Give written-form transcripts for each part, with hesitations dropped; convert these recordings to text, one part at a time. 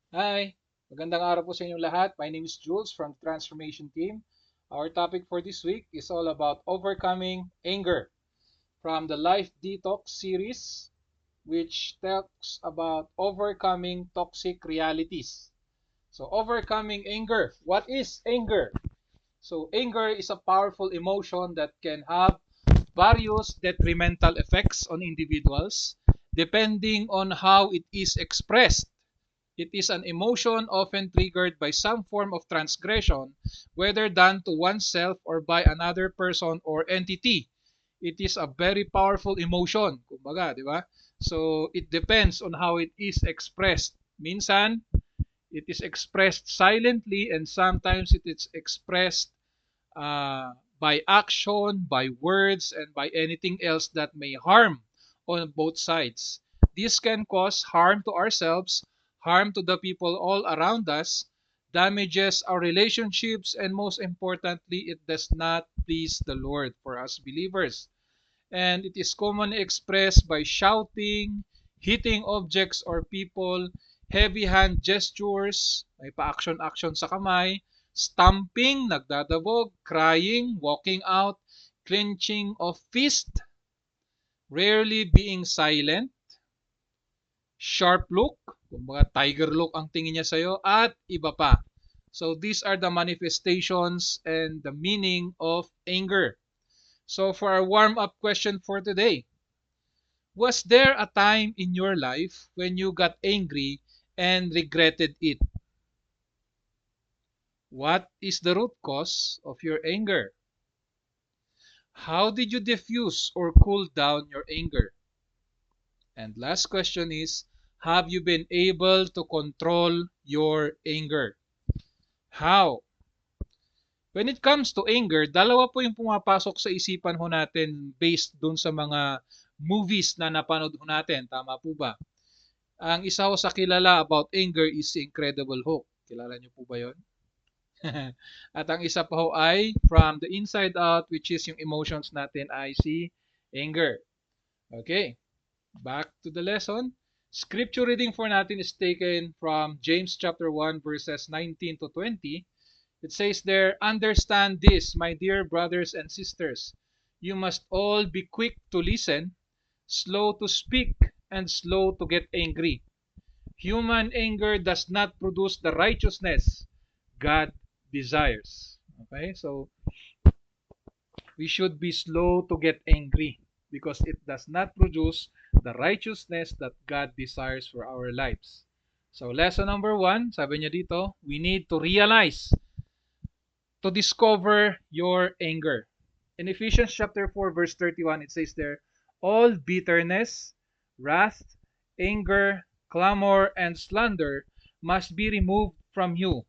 Hi, magandang araw po sa inyong lahat. My name is Jules from the Transformation Team. Our topic for this week is all about overcoming anger from the Life Detox series, which talks about overcoming toxic realities. So, overcoming anger. What is anger? So, anger is a powerful emotion that can have various detrimental effects on individuals depending on how it is expressed. It is an emotion often triggered by some form of transgression, whether done to oneself or by another person or entity. It is a very powerful emotion, kumbaga, di ba? So, it depends on how it is expressed. Minsan, it is expressed silently and sometimes it is expressed by action, by words, and by anything else that may harm on both sides. This can cause harm to ourselves, harm to the people all around us, damages our relationships, and most importantly, it does not please the Lord for us believers. And it is commonly expressed by shouting, hitting objects or people, heavy hand gestures, may pa-action-action sa kamay, stamping, nagdadabog, crying, walking out, clenching of fist, rarely being silent, sharp look, kumbaga tiger look ang tingin niya sa'yo, at iba pa. So these are the manifestations and the meaning of anger. So for our warm-up question for today, was there a time in your life when you got angry and regretted it? What is the root cause of your anger? How did you diffuse or cool down your anger? And last question is, have you been able to control your anger? How? When it comes to anger, dalawa po yung pumapasok sa isipan ho natin based dun sa mga movies na napanood ho natin. Tama po ba? Ang isa ho sa kilala about anger is si Incredible Hulk. Kilala niyo po ba yon? At ang isa pa ho ay From the Inside Out, which is yung emotions natin ay si anger. Okay, back to the lesson. Scripture reading for natin is taken from James chapter 1 verses 19 to 20. It says there, understand this, my dear brothers and sisters. You must all be quick to listen, slow to speak, and slow to get angry. Human anger does not produce the righteousness God desires. Okay, so we should be slow to get angry because it does not produce the righteousness that God desires for our lives. So lesson number one, sabi niya dito, we need to realize, to discover your anger. In Ephesians chapter 4 verse 31, it says there, all bitterness, wrath, anger, clamor, and slander must be removed from you,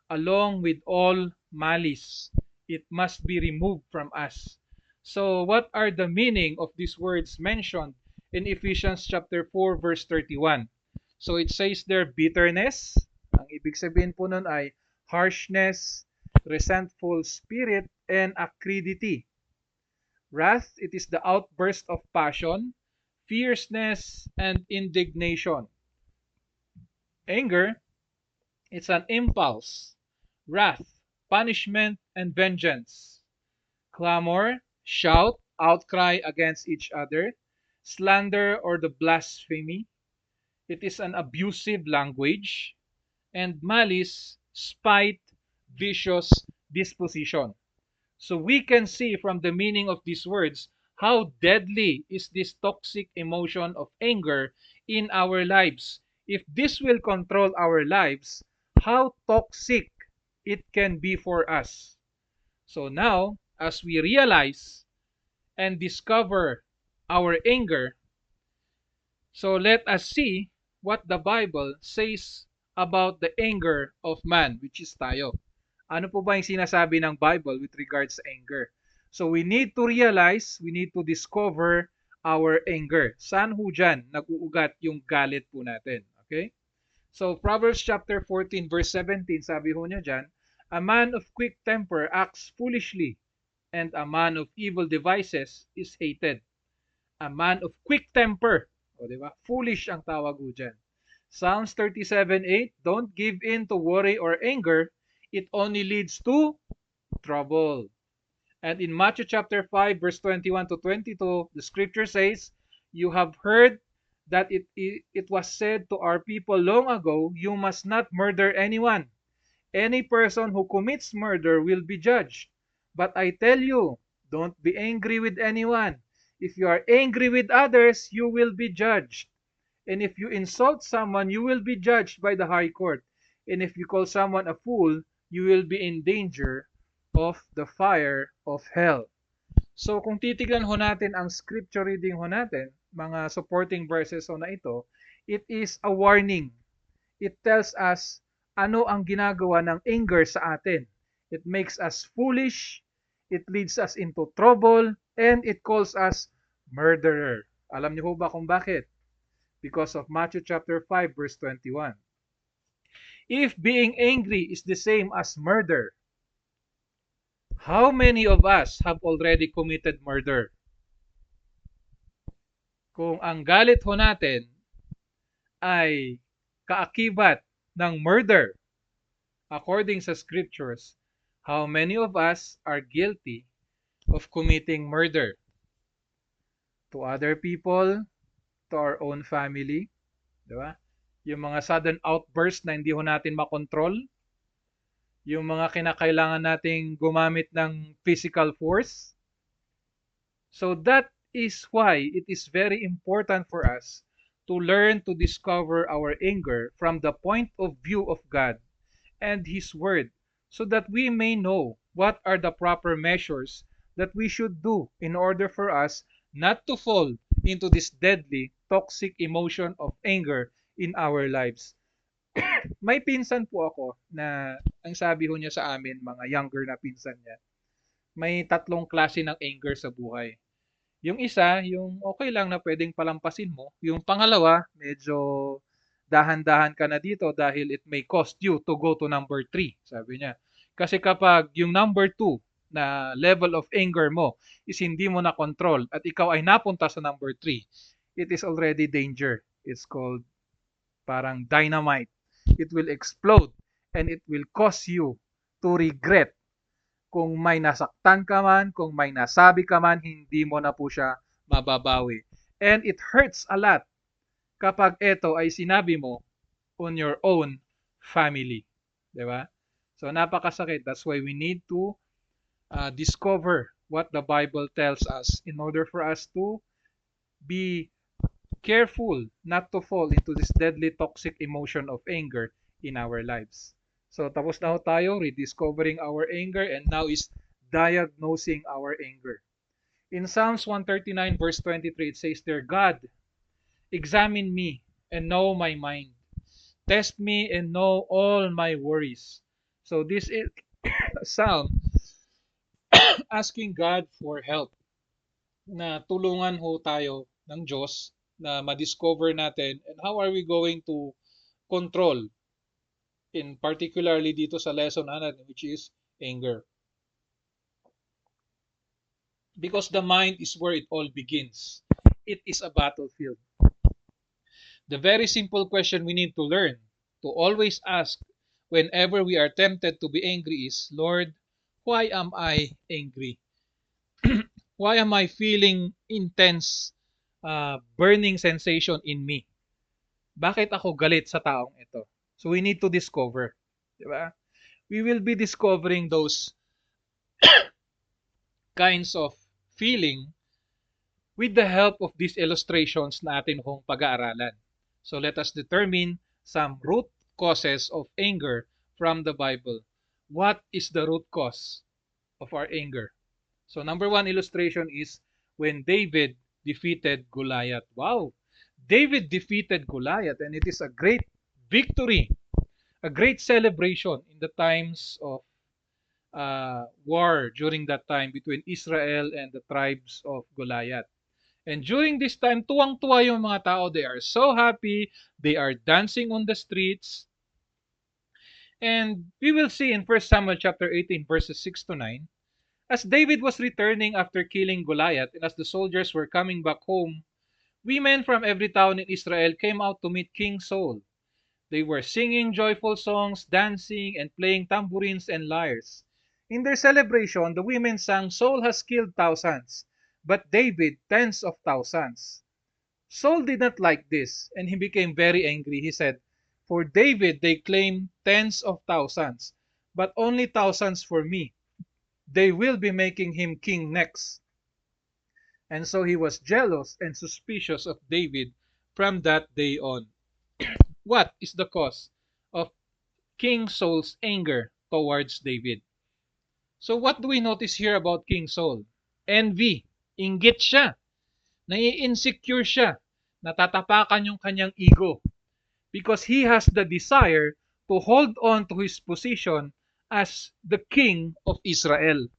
along with all malice. It must be removed from us. So what are the meaning of these words mentioned in Ephesians chapter 4 verse 31? So it says there bitterness. Ang ibig sabihin po nun ay harshness, resentful spirit, and acridity. Wrath, it is the outburst of passion, fierceness, and indignation. Anger, it's an impulse, wrath, punishment, and vengeance. Clamor, shout, outcry against each other. Slander or the blasphemy, it is an abusive language. And malice, spite, vicious disposition. So we can see from the meaning of these words how deadly is this toxic emotion of anger in our lives. If this will control our lives, how toxic it can be for us. So now, as we realize and discover our anger, so let us see what the Bible says about the anger of man, which is tayo. Ano po ba yung sinasabi ng Bible with regards to anger? So we need to realize, we need to discover our anger. Saan ho dyan nag-uugat yung galit po natin? Okay? So Proverbs chapter 14 verse 17, sabi ho niya dyan, a man of quick temper acts foolishly, and a man of evil devices is hated. A man of quick temper, o di ba? Foolish ang tawag ho dyan. Psalms 37:8, don't give in to worry or anger. It only leads to trouble. And in Matthew chapter 5, verse 21 to 22, the scripture says, you have heard that it was said to our people long ago, you must not murder anyone. Any person who commits murder will be judged. But I tell you, don't be angry with anyone. If you are angry with others, you will be judged. And if you insult someone, you will be judged by the high court. And if you call someone a fool, you will be in danger of the fire of hell. So kung titignan ho natin ang scripture reading ho natin, mga supporting verses ho na ito, it is a warning. It tells us ano ang ginagawa ng anger sa atin. It makes us foolish, it leads us into trouble, and it calls us murderer. Alam niyo ho ba kung bakit? Because of Matthew chapter 5 verse 21. If being angry is the same as murder, how many of us have already committed murder? Kung ang galit ho natin ay kaakibat ng murder, according sa scriptures, how many of us are guilty of committing murder? To other people, to our own family, di ba? Yung mga sudden outburst na hindi ho natin makontrol, yung mga kinakailangan nating gumamit ng physical force. So that is why it is very important for us to learn to discover our anger from the point of view of God and His Word, so that we may know what are the proper measures that we should do in order for us not to fall into this deadly, toxic emotion of anger in our lives. May pinsan po ako na ang sabi ho niya sa amin, mga younger na pinsan niya, may tatlong klase ng anger sa buhay. Yung isa, yung okay lang na pwedeng palampasin mo. Yung pangalawa, medyo dahan-dahan ka na dito dahil it may cost you to go to number 3, sabi niya. Kasi kapag yung number 2 na level of anger mo is hindi mo na control at ikaw ay napunta sa number 3, it is already danger. It's called parang dynamite. It will explode and it will cause you to regret. Kung may nasaktan ka man, kung may nasabi ka man, hindi mo na po siya mababawi. And it hurts a lot kapag ito ay sinabi mo on your own family. Diba? So napakasakit. That's why we need to discover what the Bible tells us in order for us to be careful not to fall into this deadly toxic emotion of anger in our lives. So tapos na ho tayo rediscovering our anger, and now is diagnosing our anger. In Psalms 139 verse 23, it says there, God, examine me and know my mind. Test me and know all my worries. So this is a psalm asking God for help, na tulungan ho tayo ng Diyos na ma-discover natin and how are we going to control, in particularly dito sa lesson natin, which is anger. Because the mind is where it all begins. It is a battlefield. The very simple question we need to learn to always ask whenever we are tempted to be angry is, Lord, why am I angry? Why am I feeling intense, burning sensation in me? Bakit ako galit sa taong ito? So we need to discover. Diba? We will be discovering those kinds of feeling with the help of these illustrations na atin hong pag-aaralan. So let us determine some root causes of anger from the Bible. What is the root cause of our anger? So number one illustration is when David defeated Goliath. Wow! David defeated Goliath, and it is a great victory, a great celebration in the times of war during that time between Israel and the tribes of Goliath. And during this time, tuwang-tuwa yung mga tao. They are so happy. They are dancing on the streets. And we will see in 1 Samuel chapter 18 verses 6 to 9, as David was returning after killing Goliath and as the soldiers were coming back home, women from every town in Israel came out to meet King Saul. They were singing joyful songs, dancing, and playing tambourines and lyres. In their celebration, the women sang, Saul has killed thousands, but David tens of thousands. Saul did not like this, and he became very angry. He said, For David they claim tens of thousands, but only thousands for me. They will be making him king next. And so he was jealous and suspicious of David from that day on. What is the cause of King Saul's anger towards David? So what do we notice here about King Saul? Envy. Inggit siya. Nai-insecure siya. Natatapakan yung kanyang ego. Because he has the desire to hold on to his position as the king of Israel.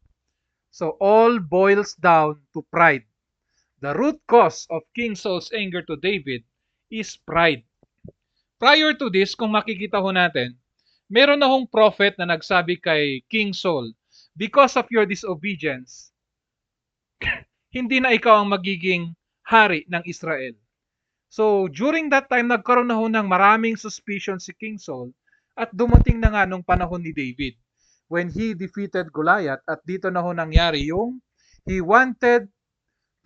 So all boils down to pride. The root cause of King Saul's anger to David is pride. Prior to this, kung makikita ho natin, meron na hong prophet na nagsabi kay King Saul, because of your disobedience, hindi na ikaw ang magiging hari ng Israel. So, during that time, nagkaroon na ho ng maraming suspicion si King Saul at dumating na nga nung panahon ni David when he defeated Goliath at dito na ho nangyari yung he wanted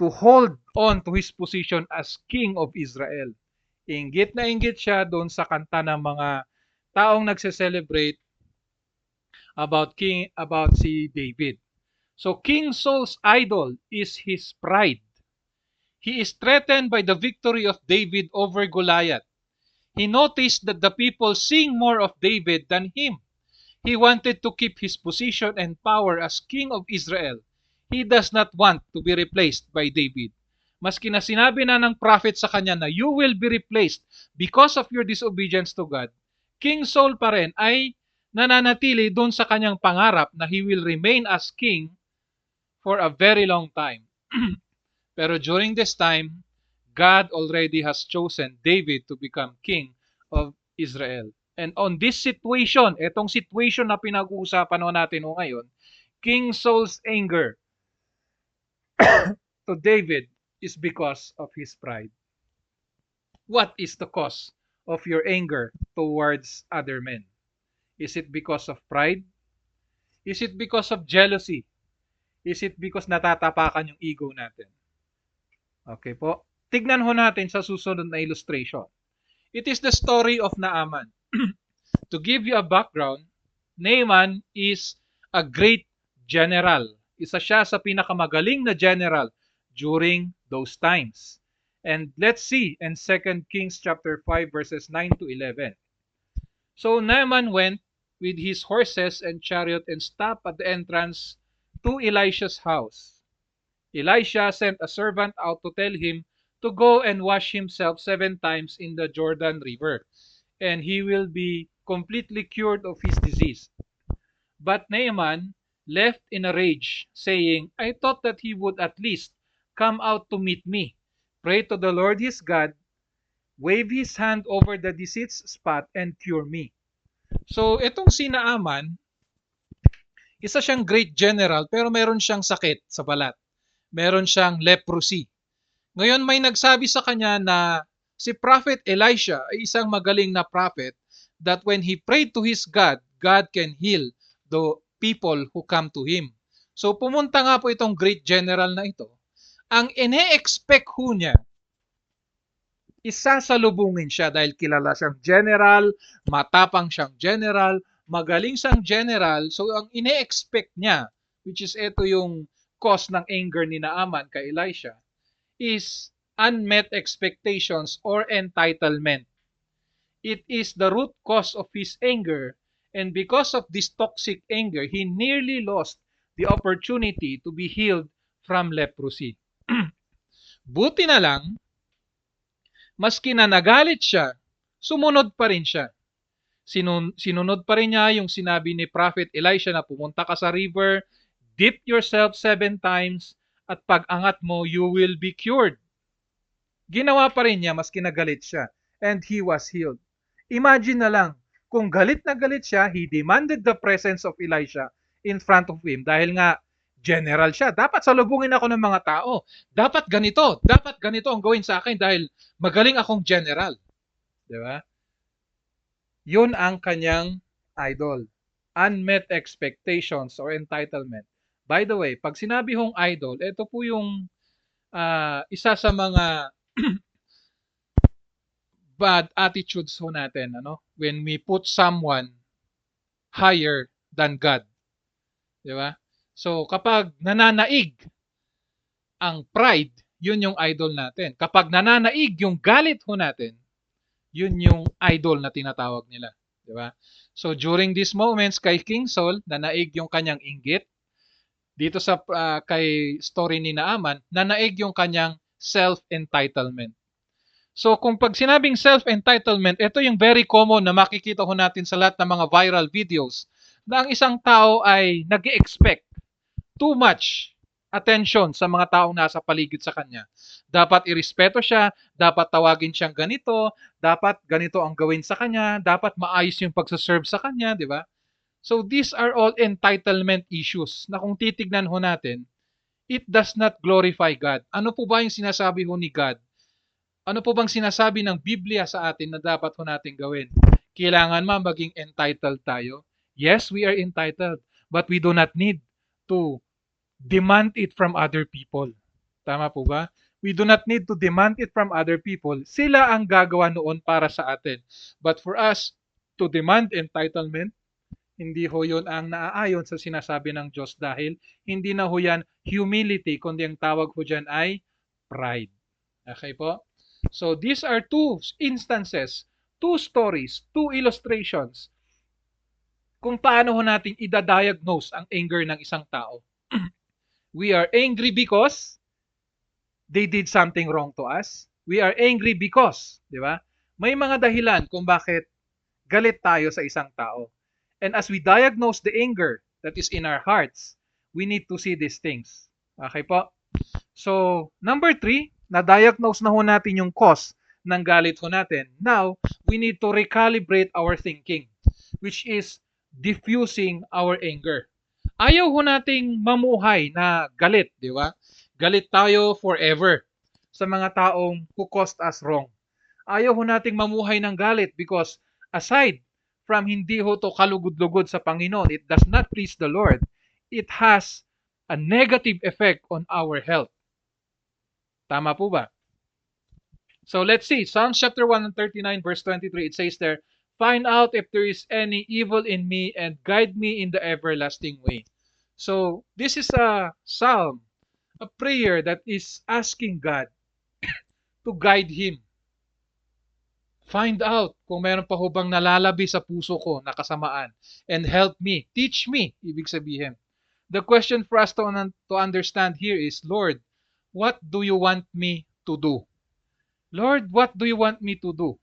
to hold on to his position as king of Israel. Inggit na inggit siya doon sa kanta ng mga taong nagse-celebrate about si David. So King Saul's idol is his pride. He is threatened by the victory of David over Goliath. He noticed that the people sing more of David than him. He wanted to keep his position and power as king of Israel. He does not want to be replaced by David. Maski na sinabi na ng prophet sa kanya na you will be replaced because of your disobedience to God, King Saul pa rin ay nananatili doon sa kanyang pangarap na he will remain as king for a very long time. Pero during this time, God already has chosen David to become king of Israel. And on this situation, etong situation na pinag-uusapan natin ngayon, King Saul's anger to David is because of his pride. What is the cause of your anger towards other men? Is it because of pride? Is it because of jealousy? Is it because natatapakan yung ego natin? Okay po. Tignan ho natin sa susunod na illustration. It is the story of Naaman. To give you a background, Naaman is a great general. Isa siya sa pinakamagaling na general during those times. And let's see in 2 Kings chapter 5 verses 9 to 11. So Naaman went with his horses and chariot and stopped at the entrance to Elisha's house. Elisha sent a servant out to tell him to go and wash himself 7 times in the Jordan River, and he will be completely cured of his disease. But Naaman left in a rage, saying, I thought that he would at least come out to meet me, pray to the Lord his God, wave his hand over the diseased spot, and cure me. So, itong si Naaman, isa siyang great general, pero meron siyang sakit sa balat. Meron siyang leprosy. Ngayon may nagsabi sa kanya na si Prophet Elisha ay isang magaling na prophet that when he prayed to his God, God can heal the people who come to him. So pumunta nga po itong great general na ito. Ang ine-expect ho niya, isasalubungin siya dahil kilala siyang general, matapang siyang general, magaling siyang general. So ang ine-expect niya, which is ito yung cause ng anger ni Naaman kay Elisha, is unmet expectations or entitlement. It is the root cause of his anger, and because of this toxic anger, he nearly lost the opportunity to be healed from leprosy. Buti na lang, maski na nagalit siya, sumunod pa rin siya. Sinunod pa rin niya yung sinabi ni Prophet Elisha na pumunta ka sa river, dip yourself 7 times, at pag-angat mo, you will be cured. Ginawa pa rin niya maski nagalit siya. And he was healed. Imagine na lang, kung galit na galit siya, he demanded the presence of Elisha in front of him. Dahil nga, general siya. Dapat salubungin ako ng mga tao. Dapat ganito ang gawin sa akin dahil magaling akong general. Di ba? Yun ang kanyang idol. Unmet expectations or entitlement. By the way, pag sinabi hong idol, ito po yung isa sa mga bad attitudes ho natin, ano? When we put someone higher than God, di ba? So, kapag nananaig ang pride, yun yung idol natin. Kapag nananaig yung galit ho natin, yun yung idol na tinatawag nila, di ba? So, during these moments kay King Saul, nanaig yung kanyang inggit. Dito sa kay story ni Naaman, nanaig yung kanyang self-entitlement. So kung pag sinabing self-entitlement, ito yung very common na makikita ho natin sa lahat ng mga viral videos na ang isang tao ay nag-expect too much attention sa mga taong nasa paligid sa kanya. Dapat irespeto siya, dapat tawagin siyang ganito, dapat ganito ang gawin sa kanya, dapat maayos yung pagsaserve sa kanya, di ba? So these are all entitlement issues na kung titignan ho natin, it does not glorify God. Ano po ba yung sinasabi ho ni God? Ano po bang sinasabi ng Biblia sa atin na dapat ho natin gawin? Kailangan maging entitled tayo? Yes, we are entitled, but we do not need to demand it from other people. Tama po ba? We do not need to demand it from other people. Sila ang gagawa noon para sa atin. But for us to demand entitlement, hindi ho yun ang naaayon sa sinasabi ng Diyos dahil hindi na ho yan humility, kundi ang tawag ho dyan ay pride. Okay po? So these are two instances, two stories, two illustrations kung paano ho natin idadiagnose ang anger ng isang tao. We are angry because they did something wrong to us. We are angry because, di ba? May mga dahilan kung bakit galit tayo sa isang tao. And as we diagnose the anger that is in our hearts, we need to see these things. Okay po? So, number 3, na-diagnose na ho natin yung cause ng galit ho natin. Now, we need to recalibrate our thinking, which is diffusing our anger. Ayaw ho nating mamuhay na galit, di ba? Galit tayo forever sa mga taong who caused us wrong. Ayaw ho nating mamuhay ng galit because aside from hindi ho to kalugod-lugod sa Panginoon, it does not please the Lord. It has a negative effect on our health. Tama po ba? So let's see. Psalms chapter 139 verse 23, it says there, "Find out if there is any evil in me and guide me in the everlasting way." So this is a psalm, a prayer that is asking God to guide him. Find out kung meron pa ho bang nalalabi sa puso ko na kasamaan and help me, teach me, ibig sabihin. The question for us to understand here is, Lord, what do you want me to do? Lord, what do you want me to do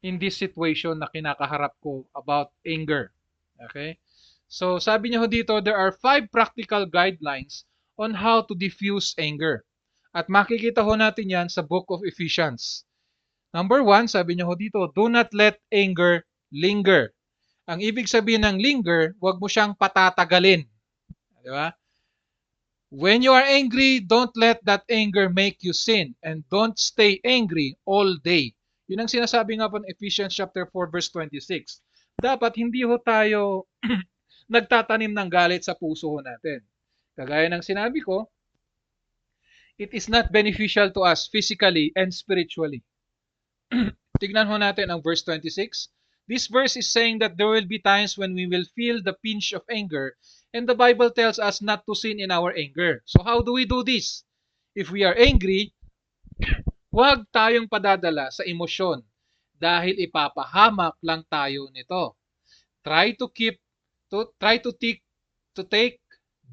in this situation na kinakaharap ko about anger? Okay? So, sabi niya ho dito, there are 5 practical guidelines on how to diffuse anger. At makikita ho natin yan sa book of Ephesians. Number 1, sabi niya ho dito, do not let anger linger. Ang ibig sabihin ng linger, huwag mo siyang patatagalin. Di ba? When you are angry, don't let that anger make you sin, and don't stay angry all day. Yun ang sinasabi nga po ng Ephesians chapter 4 verse 26. Dapat hindi ho tayo nagtatanim ng galit sa puso ho natin. Kagaya ng sinabi ko, it is not beneficial to us physically and spiritually. Tignan ho natin ang verse 26. This verse is saying that there will be times when we will feel the pinch of anger, and the Bible tells us not to sin in our anger. So how do we do this? If we are angry, huwag tayong padadala sa emosyon dahil ipapahamak lang tayo nito. Try to take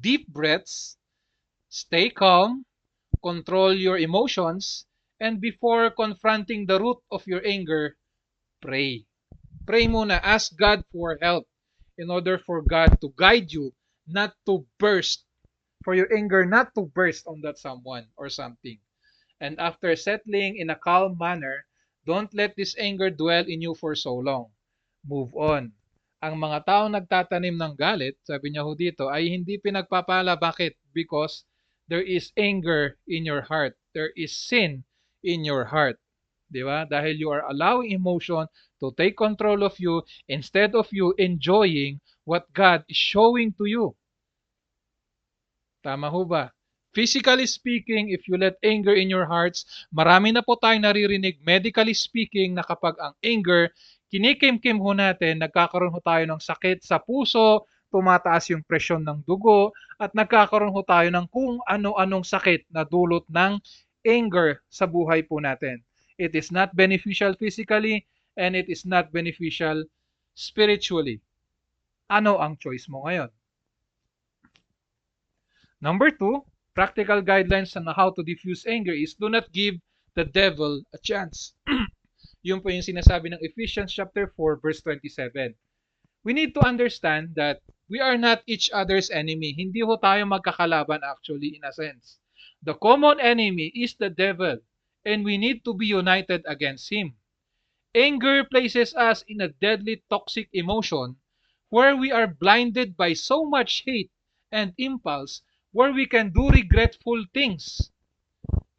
deep breaths, stay calm, control your emotions, and before confronting the root of your anger, pray. Pray muna, ask God for help in order for God to guide you not to burst, for your anger not to burst on that someone or something. And after settling in a calm manner, don't let this anger dwell in you for so long. Move on. Ang mga taong nagtatanim ng galit, sabi niya ho dito, ay hindi pinagpapala. Bakit? Because there is anger in your heart. There is sin in your heart. Di ba? Dahil you are allowing emotion to take control of you instead of you enjoying what God is showing to you. Tama ho ba? Physically speaking, if you let anger in your hearts, marami na po tayong naririnig, medically speaking, na kapag ang anger, kinikimkim ho natin, nagkakaroon ho tayo ng sakit sa puso, tumataas yung presyon ng dugo, at nagkakaroon ho tayo ng kung ano-anong sakit na dulot ng anger sa buhay po natin. It is not beneficial physically, and it is not beneficial spiritually. Ano ang choice mo ngayon? Number two, practical guidelines on how to diffuse anger is do not give the devil a chance. Yun po yung sinasabi ng Ephesians chapter 4 verse 27. We need to understand that we are not each other's enemy. Hindi ho tayo magkakalaban actually in a sense. The common enemy is the devil and we need to be united against him. Anger places us in a deadly toxic emotion where we are blinded by so much hate and impulse where we can do regretful things.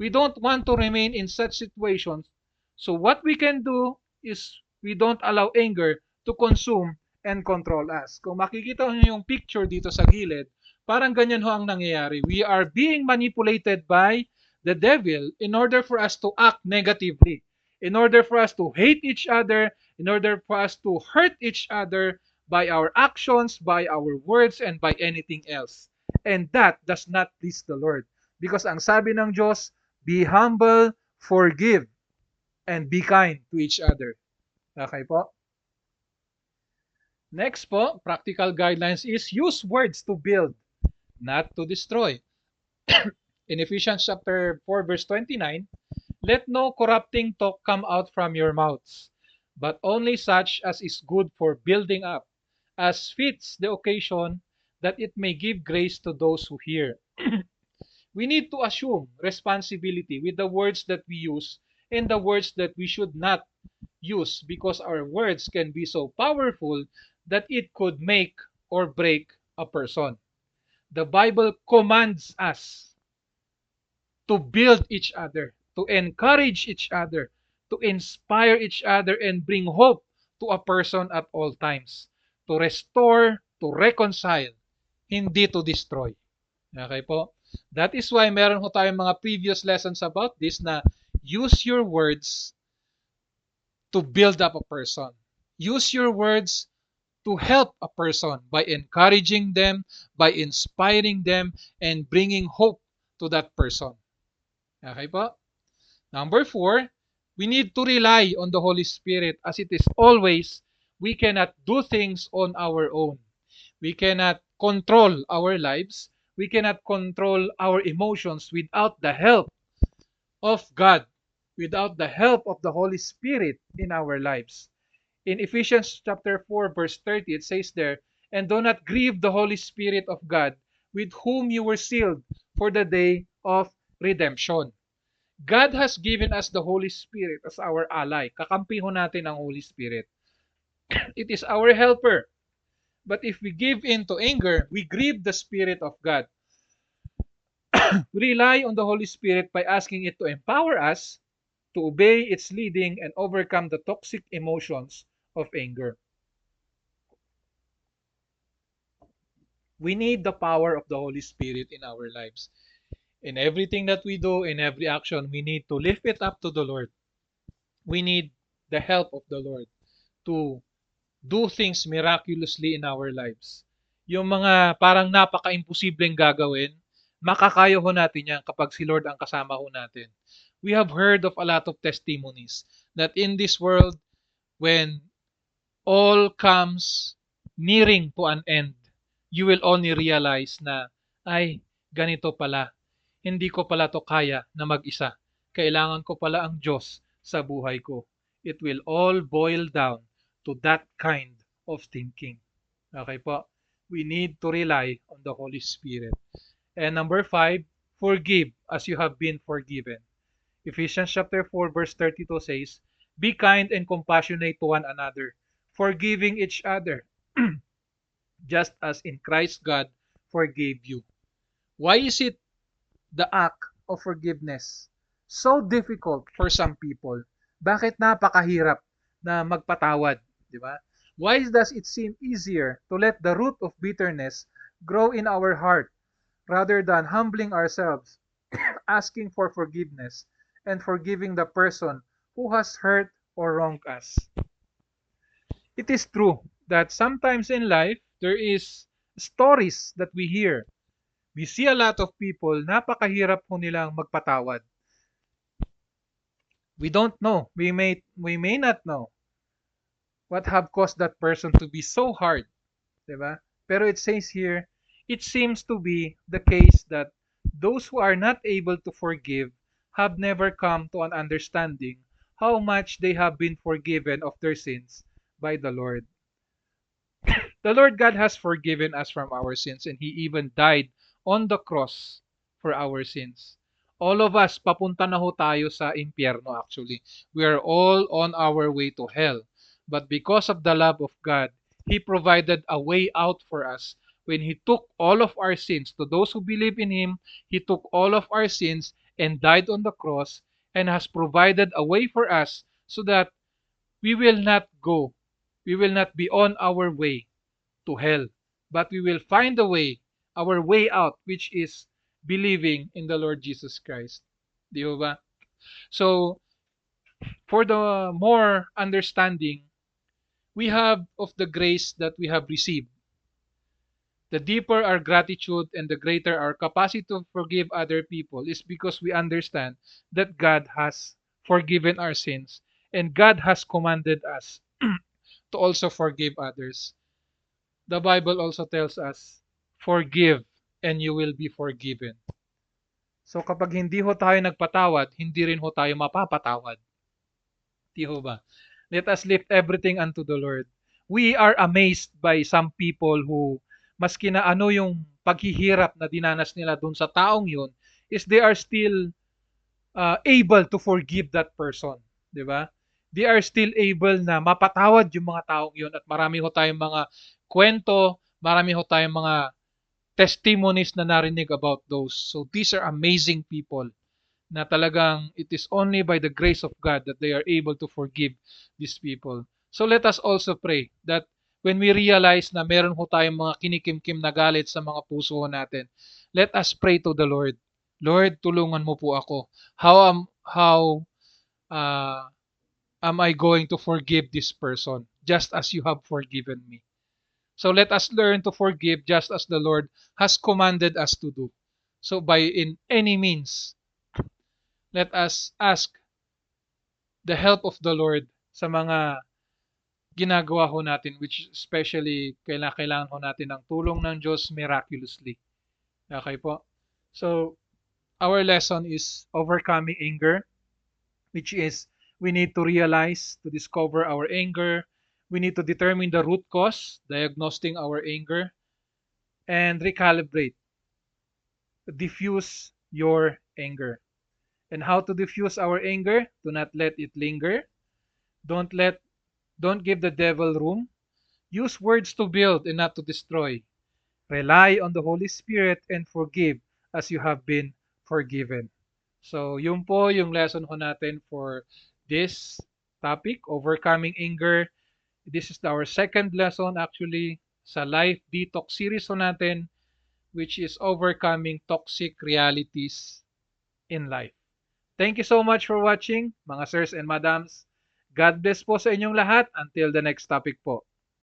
We don't want to remain in such situations. So what we can do is we don't allow anger to consume and control us. Kung makikita niyo yung picture dito sa gilid, parang ganyan ho ang nangyayari. We are being manipulated by the devil in order for us to act negatively, in order for us to hate each other, in order for us to hurt each other by our actions, by our words, and by anything else. And that does not please the Lord. Because ang sabi ng Diyos, be humble, forgive, and be kind to each other. Okay po? Next po, practical guidelines is use words to build, not to destroy. In Ephesians chapter 4 verse 29, let no corrupting talk come out from your mouths, but only such as is good for building up, as fits the occasion, that it may give grace to those who hear. We need to assume responsibility with the words that we use and the words that we should not use, because our words can be so powerful that it could make or break a person. The Bible commands us to build each other, to encourage each other, to inspire each other, and bring hope to a person at all times, to restore, to reconcile, hindi to destroy. Okay po? That is why meron ho tayong mga previous lessons about this na use your words to build up a person. Use your words to help a person by encouraging them, by inspiring them, and bringing hope to that person. Okay po? Number 4, we need to rely on the Holy Spirit, as it is always, we cannot do things on our own. We cannot control our lives. We cannot control our emotions without the help of God, without the help of the Holy Spirit in our lives. In Ephesians chapter 4 verse 30, it says there, and do not grieve the Holy Spirit of God, with whom you were sealed for the day of redemption. God has given us the Holy Spirit as our ally. Kakampi ho natin ang Holy Spirit. It is our helper. But if we give in to anger, we grieve the Spirit of God. We rely on the Holy Spirit by asking it to empower us to obey its leading and overcome the toxic emotions of anger. We need the power of the Holy Spirit in our lives. In everything that we do, in every action, we need to lift it up to the Lord. We need the help of the Lord to do things miraculously in our lives. Yung mga parang napaka-imposibleng gagawin, makakaya ho natin yan kapag si Lord ang kasama ho natin. We have heard of a lot of testimonies that in this world, when all comes nearing to an end, you will only realize na, ay, ganito pala. Hindi ko pala to kaya na mag-isa. Kailangan ko pala ang Diyos sa buhay ko. It will all boil down to that kind of thinking. Okay po? We need to rely on the Holy Spirit. And number 5, forgive as you have been forgiven. Ephesians chapter 4 verse 32 says, be kind and compassionate to one another, forgiving each other, just as in Christ God forgave you. Why is it the act of forgiveness so difficult for some people? Bakit napakahirap na magpatawad, di ba? Why does it seem easier to let the root of bitterness grow in our heart rather than humbling ourselves, asking for forgiveness, and forgiving the person who has hurt or wronged us? It is true that sometimes in life there is stories that we hear. We see a lot of people, napakahirap po nilang magpatawad. We don't know. We may not know what have caused that person to be so hard, 'di ba? Pero it says here, it seems to be the case that those who are not able to forgive have never come to an understanding how much they have been forgiven of their sins by the Lord. The Lord God has forgiven us from our sins, and He even died on the cross for our sins. All of us, papunta na ho tayo sa impyerno actually. We are all on our way to hell. But because of the love of God, He provided a way out for us. When He took all of our sins, to those who believe in Him, He took all of our sins and died on the cross and has provided a way for us so that we will not go, we will not be on our way to hell, but we will find a way, our way out, which is believing in the Lord Jesus Christ. Di ba? So, for the more understanding we have of the grace that we have received, the deeper our gratitude and the greater our capacity to forgive other people is because we understand that God has forgiven our sins and God has commanded us to also forgive others. The Bible also tells us, forgive and you will be forgiven. So kapag hindi ho tayo nagpatawad, hindi rin ho tayo mapapatawad. Di ho ba? Let us lift everything unto the Lord. We are amazed by some people who, maski na ano yung paghihirap na dinanas nila dun sa taong yun, is they are still able to forgive that person. Di ba? They are still able na mapatawad yung mga taong yun at marami ho tayong mga kwento, marami ho tayong mga testimonies na narinig about those. So these are amazing people na talagang it is only by the grace of God that they are able to forgive these people. So let us also pray that when we realize na meron ho tayong mga kinikimkim na galit sa mga puso natin, let us pray to the Lord. Lord, tulungan mo po ako. How am I going to forgive this person just as you have forgiven me? So let us learn to forgive just as the Lord has commanded us to do. So by in any means, let us ask the help of the Lord sa mga ginagawa ho natin, which especially kailangan ho natin ng tulong ng Diyos miraculously. Okay po? So, our lesson is overcoming anger, which is we need to realize, to discover our anger. We need to determine the root cause, diagnosing our anger, and recalibrate, diffuse your anger. And how to diffuse our anger? Do not let it linger. Don't let don't give the devil room. Use words to build and not to destroy. Rely on the Holy Spirit and forgive as you have been forgiven. So, yun po yung lesson ko natin for this topic, overcoming anger. This is our second lesson actually sa life detox series ko natin, which is overcoming toxic realities in life. Thank you so much for watching, mga sirs and madams. God bless po sa inyong lahat. Until the next topic po.